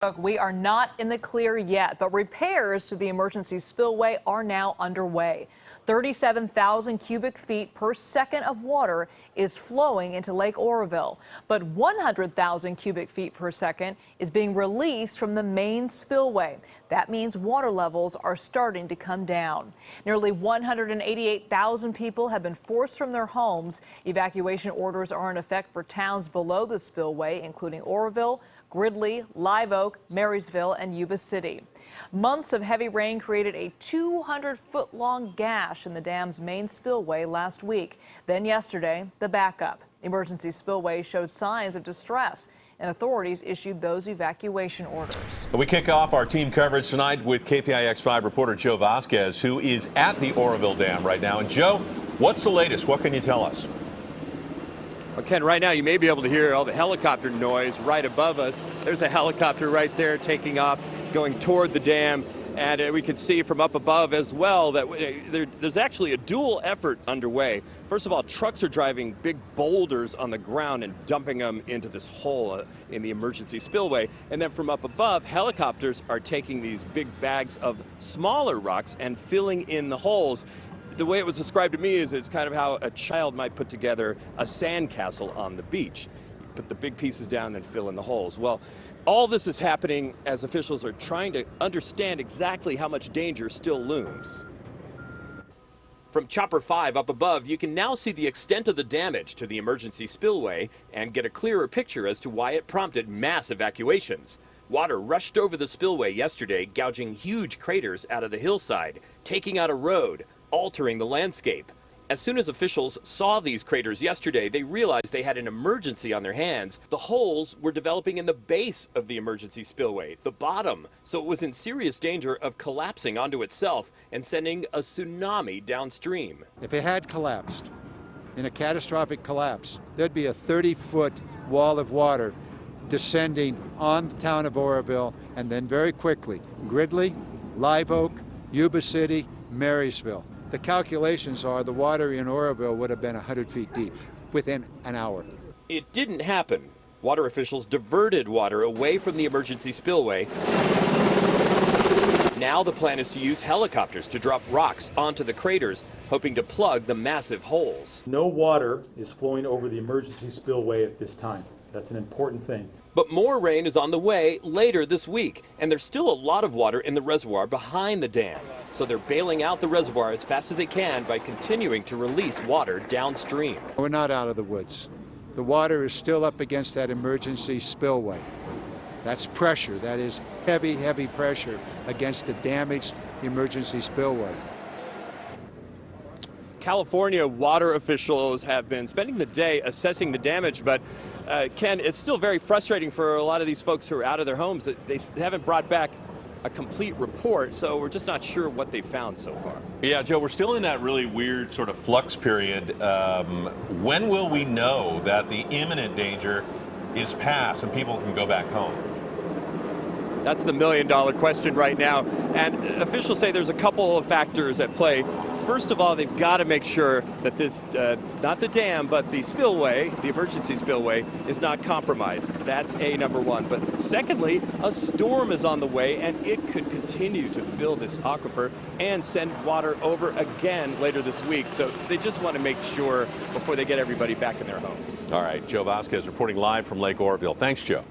Look, we are not in the clear yet, but repairs to the emergency spillway are now underway. 37,000 cubic feet per second of water is flowing into Lake Oroville, but 100,000 cubic feet per second is being released from the main spillway. That means water levels are starting to come down. Nearly 188,000 people have been forced from their homes. Evacuation orders are in effect for towns below the spillway, including Oroville, Gridley, Live Oak, Marysville, and Yuba City. Months of heavy rain created a 200-foot-long gash in the dam's main spillway last week. Then yesterday, the backup. Emergency spillway showed signs of distress, and authorities issued those evacuation orders. We kick off our team coverage tonight with KPIX 5 reporter Joe Vazquez, who is at the Oroville Dam right now. And Joe, what's the latest? What can you tell us? Well, Ken, right now you may be able to hear all the helicopter noise right above us. There's a helicopter right there taking off, going toward the dam. And we can see from up above as well that there's actually a dual effort underway. First of all, trucks are driving big boulders on the ground and dumping them into this hole in the emergency spillway. And then from up above, helicopters are taking these big bags of smaller rocks and filling in the holes. The way it was described to me is it's kind of how a child might put together a sandcastle on the beach. Put the big pieces down and fill in the holes. Well, all this is happening as officials are trying to understand exactly how much danger still looms. From Chopper 5 up above, you can now see the extent of the damage to the emergency spillway and get a clearer picture as to why it prompted mass evacuations. Water rushed over the spillway yesterday, gouging huge craters out of the hillside, taking out a road, altering the landscape. As soon as officials saw these craters yesterday, they realized they had an emergency on their hands. The holes were developing in the base of the emergency spillway, the bottom, so it was in serious danger of collapsing onto itself and sending a tsunami downstream. If it had collapsed, in a catastrophic collapse, there'd be a 30-foot wall of water descending on the town of Oroville, and then very quickly, Gridley, Live Oak, Yuba City, Marysville. The calculations are the water in Oroville would have been 100 feet deep within an hour. It didn't happen. Water officials diverted water away from the emergency spillway. Now the plan is to use helicopters to drop rocks onto the craters, hoping to plug the massive holes. No water is flowing over the emergency spillway at this time. That's an important thing. But more rain is on the way later this week, and there's still a lot of water in the reservoir behind the dam. So they're bailing out the reservoir as fast as they can by continuing to release water downstream. We're not out of the woods. The water is still up against that emergency spillway. That's pressure. That is heavy, heavy pressure against the damaged emergency spillway. California water officials have been spending the day assessing the damage, but Ken, it's still very frustrating for a lot of these folks who are out of their homes. They haven't brought back a complete report, so we're just not sure what they found so far. Yeah, Joe, we're still in that really weird sort of flux period. When will we know that the imminent danger is past and people can go back home? That's the million-dollar question right now. And officials say there's a couple of factors at play. First of all, they've got to make sure that this, not the dam, but the spillway, the emergency spillway, is not compromised. That's number one. But secondly, a storm is on the way, and it could continue to fill this aquifer and send water over again later this week. So they just want to make sure before they get everybody back in their homes. All right, Joe Vazquez reporting live from Lake Oroville. Thanks, Joe.